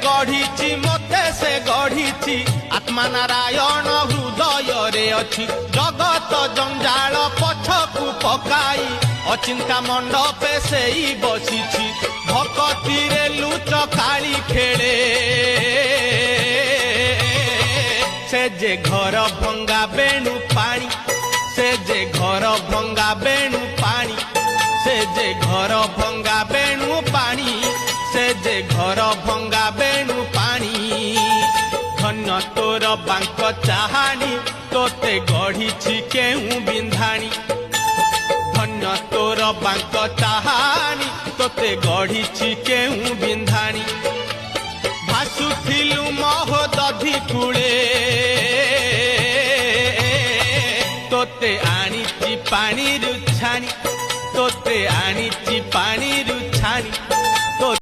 गढ़ी मते से गढ़ी आत्मा नारायण हृदय रे अच्छी जगत जंजाल पछकु पकाई अचिंता मंडपे से बसी भक्ति रे लुच काली खेले से जे घर भंगा बेणु पानी से जे घर भंगा बेणु पानी से जे घर भंगा बेणु पानी से जे घर भंगा बेणु पानी धन्य तोर बांक चाहानी तोते गढ़ी केहू बिंधाणी धन्य तोर बांक चाहानी तोते गढ़ी केहू बिंधाणी भासुथिलु महोदधि कूले तोते आनी पानी